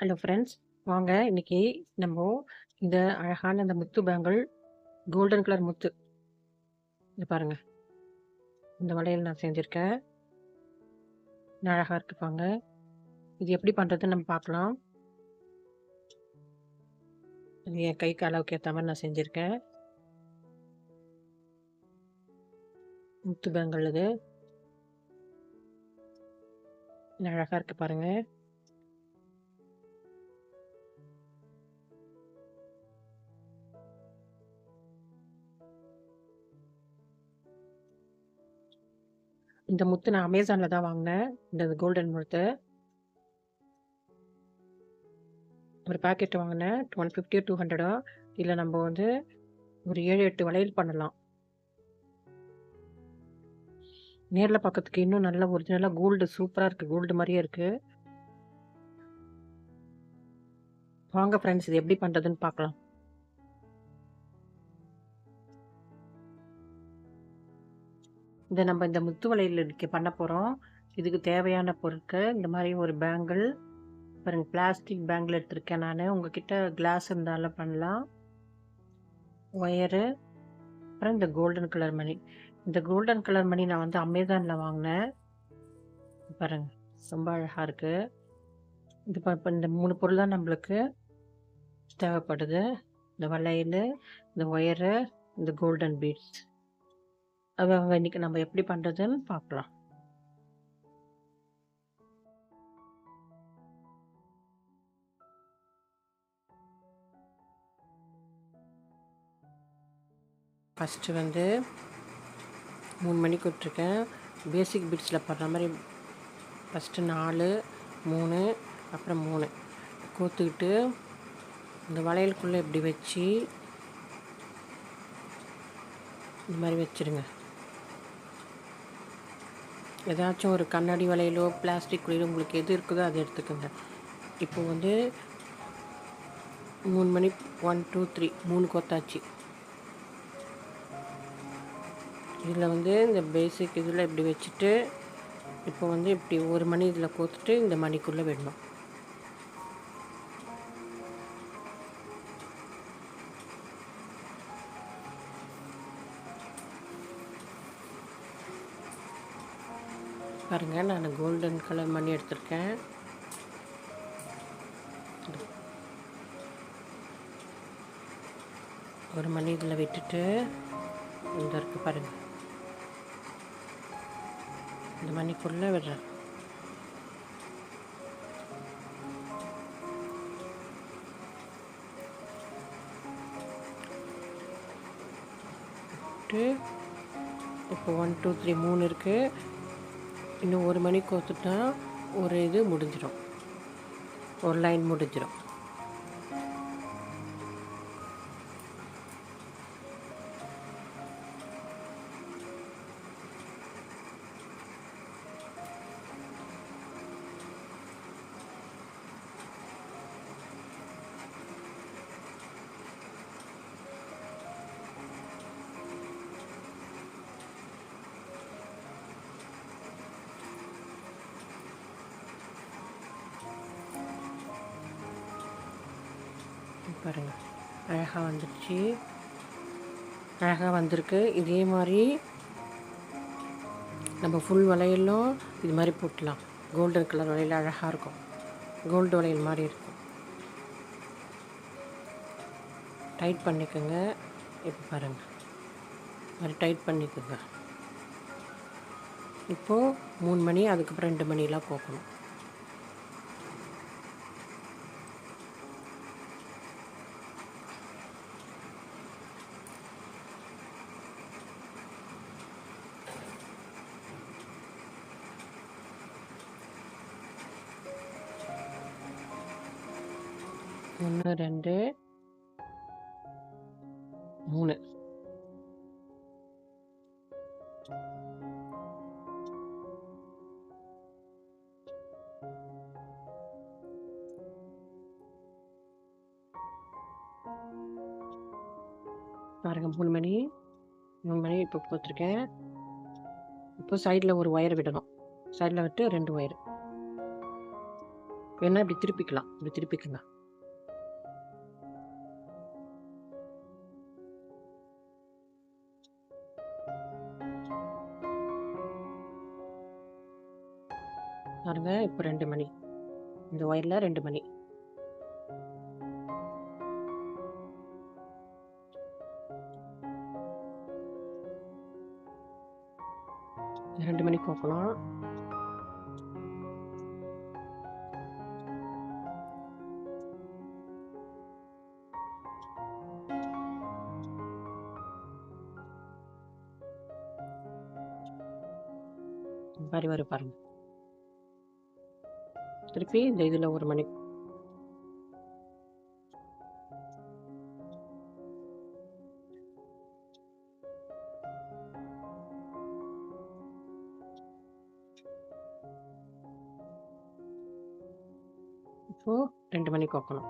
Hello friends, வாங்க இன்னைக்கு நம்ம இந்த அழகான இந்த முத்து பேங்கிள் கோல்டன் கலர் முத்து இது பாருங்க. இந்த வளையல் நான் செஞ்சுருக்கேன். அழகா இருக்கு பாங்க. இது எப்படி பண்றதுன்னு நம்ம பார்க்கலாம். இது என் கைக்கு அளவுக்கு ஏற்ற மாதிரி நான் செஞ்சுருக்கேன். முத்து பேங்கிள் இது அழகா இருக்கு பாருங்க. இந்த முத்து நான் அமேசான்ல தான் வாங்கினேன். இந்த கோல்டன் முத்து ஒரு பாக்கெட் வாங்கினேன். 150 200 இதில் நம்ம வந்து ஒரு 7-8 வளையல் பண்ணலாம். நேரில் பார்க்கறதுக்கு இன்னும் நல்ல ஒரிஜினலாக கோல்டு சூப்பராக இருக்குது. கோல்டு மாதிரியே இருக்குது. வாங்க ஃப்ரெண்ட்ஸ், இது எப்படி பண்ணுறதுன்னு பார்க்கலாம். இதை நம்ம இந்த முத்து வளையல் இன்னைக்கு பண்ண போகிறோம். இதுக்கு தேவையான பொருட்கள் இந்த மாதிரி ஒரு பேங்கிள் பாருங்கள். பிளாஸ்டிக் பேங்கிள் எடுத்திருக்கேன் நான். உங்ககிட்ட கிளாஸ் இருந்தாலும் பண்ணலாம். ஒயரு, அப்புறம் இந்த கோல்டன் கலர் மணி. இந்த கோல்டன் கலர் மணி நான் வந்து அமேசானில் வாங்கினேன். பாருங்க, ரொம்ப அழகாக இருக்குது. இது இப்போ இந்த 3 பொருள் தான் நம்மளுக்கு தேவைப்படுது. இந்த வளையல், இந்த ஒயரு, இந்த கோல்டன் பீட்ஸ். அதை இன்னைக்கு நம்ம எப்படி பண்ணுறதுன்னு பார்க்கலாம். ஃபஸ்ட்டு வந்து 3 மணி விட்டுருக்கேன். பேசிக் பீட்ஸில் பண்ணுற மாதிரி ஃபஸ்ட்டு 4 3 அப்புறம் 3 கோத்துக்கிட்டு இந்த வளையலுக்குள்ளே இப்படி வச்சு இந்த மாதிரி வச்சுருங்க. ஏதாச்சும் ஒரு கண்ணாடி வளையலோ பிளாஸ்டிக் வளையலோ உங்களுக்கு எது இருக்குதோ அதை எடுத்துக்கோங்க. இப்போ வந்து 3 மணி 1 2 3 3 கொத்தாச்சு. இதில் வந்து இந்த பேசிக் இதில் இப்படி வச்சுட்டு இப்போ வந்து இப்படி ஒரு மணி இதில் கோத்துட்டு இந்த மணிக்குள்ளே விடணும். பாருங்கள், நான் கோல்டன் கலர் மணி எடுத்திருக்கேன். ஒரு மணி இதில் விட்டுட்டு இந்த இருக்குது பாருங்கள், இந்த மணிக்குள்ளே விடுறேன். இப்போ 1 2 3 3 இருக்குது. இன்னும் ஒரு மணி கோத்துட்டா ஒரு இது முடிஞ்சிடும், ஒரு லைன் முடிஞ்சிடும். பாருங்கள், அழகாக வந்துடுச்சு, அழகாக வந்திருக்கு. இதே மாதிரி நம்ம ஃபுல் வளையலும் இது மாதிரி போட்டலாம். கோல்டன் கலர் வளையல் அழகாக இருக்கும், கோல்டு வளையல் மாதிரி இருக்கும். டைட் பண்ணிக்கோங்க. இப்போ பாருங்கள், மாதிரி டைட் பண்ணிக்கோங்க. இப்போது 3 மணி, அதுக்கப்புறம் 2 மணிலாம் கோக்கணும். ஒன்று 2 3 பாருங்கள். 3 மணி இப்போ போட்டிருக்கேன். இப்போ சைடில் ஒரு ஒயர் விடணும். சைடில் விட்டு 2 ஒயர் வேணா இப்படி திருப்பிக்கலாம். இப்படி திருப்பிக்கங்க. பாருங்க, இப்போ 2 மணி. இந்த ஒயர்ல 2 மணி. 2 மணி கோக்கலாம். இந்த மாதிரி வரும் பாருங்க. திருப்பி இந்த இதுல 1 மணி. இப்போ 2 மணி கோக்கணும்.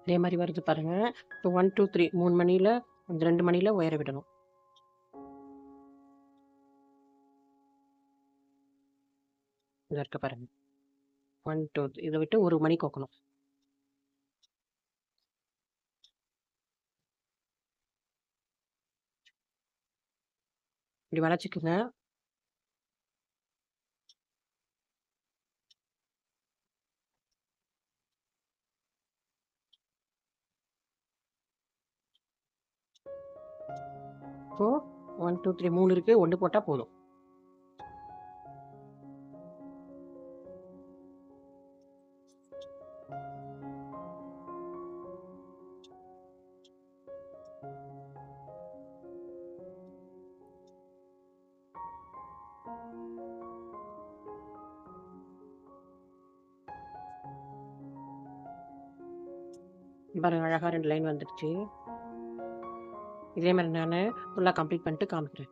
இதே மாதிரி வருது பாருங்க. இப்போ 1 2 3 3 மணியில அந்த 2 மணியில உயர விடணும். இங்க இருக்க பாருங்க. 1 2 இதை விட்டு 1 மணி கோக்கணும். இப்படி வளைச்சிக்குங்க. இப்போ 1 2 3 3 இருக்கு. 1 போட்டா போதும். பாருங்க, அழகா 2 லைன் வந்துடுச்சு. இதே மாதிரி நான் ஃபுல்லா கம்ப்ளீட் பண்ணிட்டு காமிக்கிறேன்.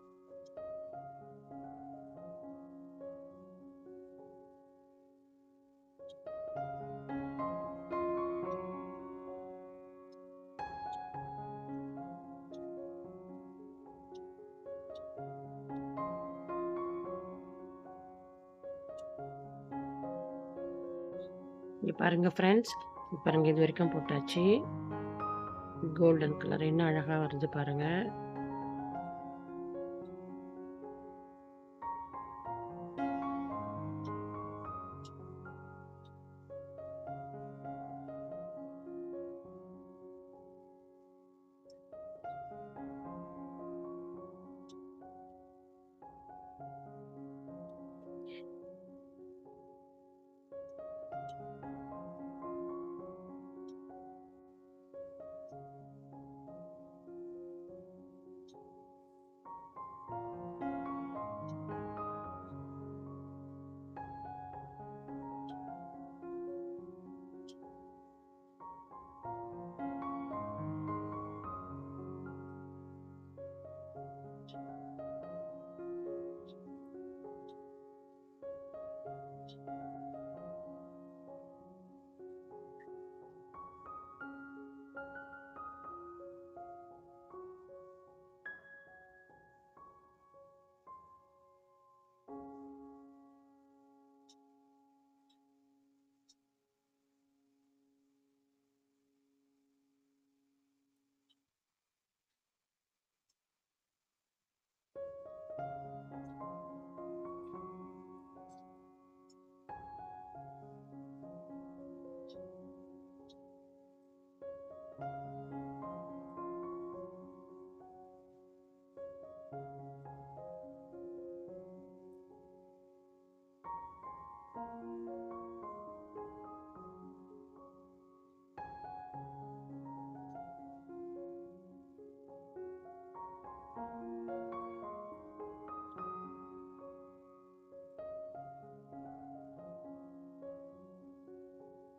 இங்க பாருங்க ஃப்ரெண்ட்ஸ், பாருங்க இது வரைக்கும் போட்டாச்சு. கோல்டன் கலர் என்ன அழகா வருது பாருங்க.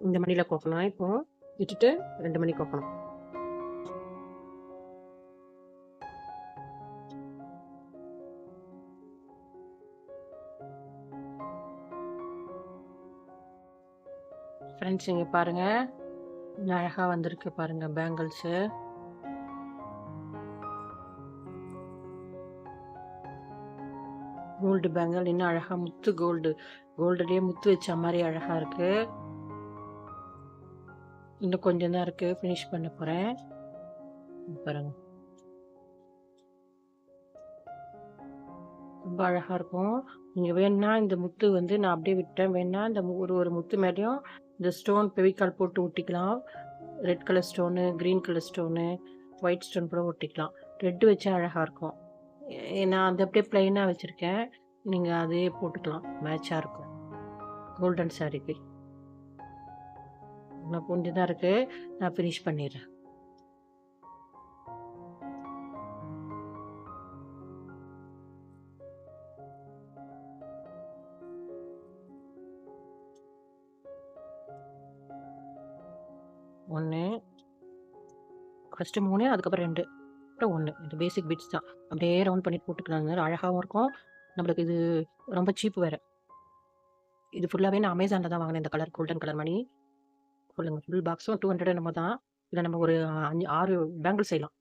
இந்த மணியில கோக்கணும். இப்போ விட்டுட்டு 2 மணி கோக்கணும். ஃப்ரெண்ட்ஸ் இங்கே பாருங்கள், அழகாக வந்திருக்கு பாருங்கள் பேங்கிள்ஸு. கோல்டு பேங்கிள் இன்னும் அழகாக முத்து கோல்டுலேயே முத்து வச்ச மாதிரி அழகாக இருக்குது. இன்னும் கொஞ்சம் தான் இருக்குது, ஃபினிஷ் பண்ண போகிறேன். பாருங்க, ரொம்ப அழகாக இருக்கும். நீங்கள் வேணுன்னா இந்த முத்து வந்து நான் அப்படியே விட்டேன். வேணுன்னா இந்த ஒரு முத்து மேலேயும் இந்த ஸ்டோன் பெவிக்கால் போட்டு ஒட்டிக்கலாம். Red colour stone, green colour stone, white stone கூட ஒட்டிக்கலாம். ரெட்டு வச்சா அழகாக இருக்கும். நான் அது அப்படியே ப்ளைனாக வச்சுருக்கேன். நீங்கள் அதே போட்டுக்கலாம், மேட்சாக இருக்கும் கோல்டன் சாரீக்கு. இன்னும் கொஞ்சம் தான் இருக்குது, நான் ஃபினிஷ் பண்ணிடுறேன். ஒன்று, ஃபஸ்ட்டு 3, அதுக்கப்புறம் 2, அப்புறம் 1. இது பேசிக் பிட்ஸ் தான். அப்படியே ரவுண்ட் பண்ணி போட்டுக்கலாங்க. அழகாகவும் இருக்கும். நம்மளுக்கு இது ரொம்ப சீப்பு வேறு. இது ஃபுல்லாகவே நான் அமேசானில் தான் வாங்கினேன். இந்த கலர் கோல்டன் கலர் மணி சொல்லுங்கள். ஃபுல் பாக்ஸும் 200 நம்ம தான். இதில் நம்ம ஒரு 6 பேங்கிள் செய்யலாம்.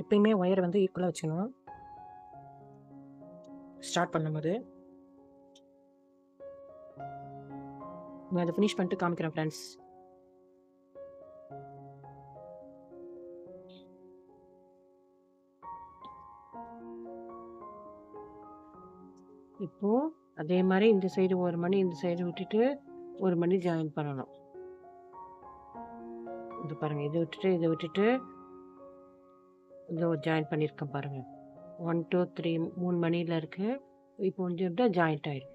எப்பயுமே ஒயரை வந்து ஈக்குவலாக வச்சுக்கணும் ஸ்டார்ட் பண்ணும்போது. நான் அதை ஃபினிஷ் பண்ணிட்டு காமிக்கிறேன் ஃப்ரெண்ட்ஸ். இப்போது அதே மாதிரி இந்த சைடு ஒரு மணி, இந்த சைடு விட்டுட்டு ஒரு மணி ஜாயின் பண்ணணும். இது பாருங்கள், இதை விட்டுட்டு இதோ ஜாயின் பண்ணியிருக்கேன் பாருங்கள். 1 2 3 3 மணியில் இருக்குது. இப்போ கொஞ்சம் ஜாயிண்ட் ஆகிடும்.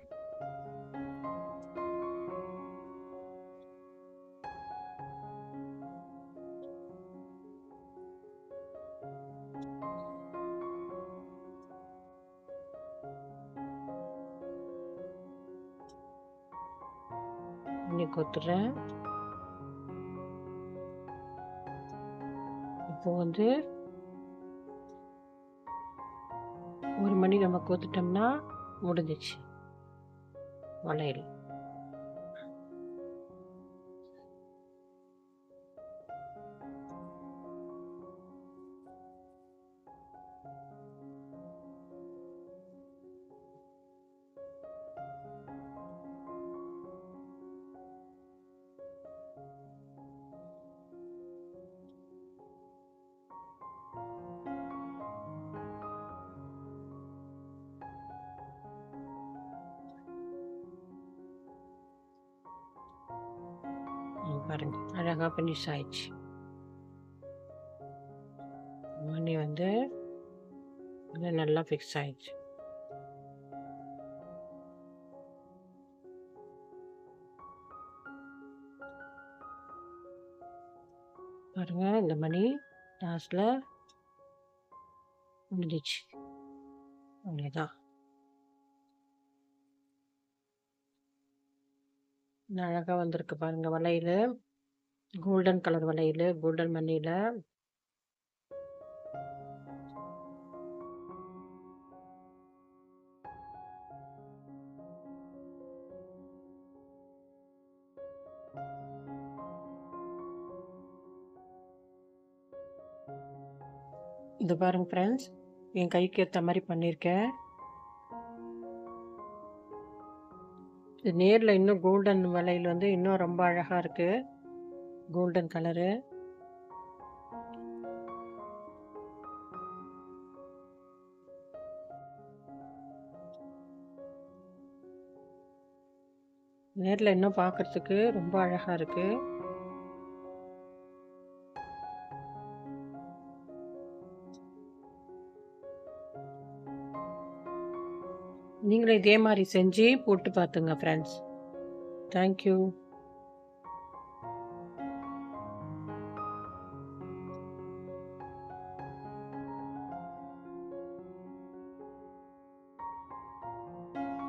இன்னைக்கு கொத்துறேன். இப்போ வந்து ஒரு மணி நம்ம கோத்துட்டோம்னா முடிஞ்சிச்சு வளையல். பாருங்க, அழகாக ஃபினிஷ் ஆயிடுச்சு. மணி வந்து நல்லா ஃபிக்ஸ் ஆயிடுச்சு. பாருங்க, இந்த மணி லாஸ்ட்ல முடிஞ்சிச்சு. அவ்வளோதான். அழகாக வந்திருக்கு பாருங்க வளையல். கோல்டன் கலர் வளையல், கோல்டன் மணியில். இது பாருங்க ஃப்ரெண்ட்ஸ், என் கைக்கு ஏற்ற மாதிரி பண்ணியிருக்கேன். இது நேரில் இன்னும் கோல்டன் வளையல் வந்து இன்னும் ரொம்ப அழகாக இருக்குது. Golden colour. நேரில் இன்னும் பார்க்குறதுக்கு ரொம்ப அழகாக இருக்குது. நீங்களும் இதே மாதிரி செஞ்சு போட்டு பார்த்துங்க ஃப்ரெண்ட்ஸ். தேங்க்யூ.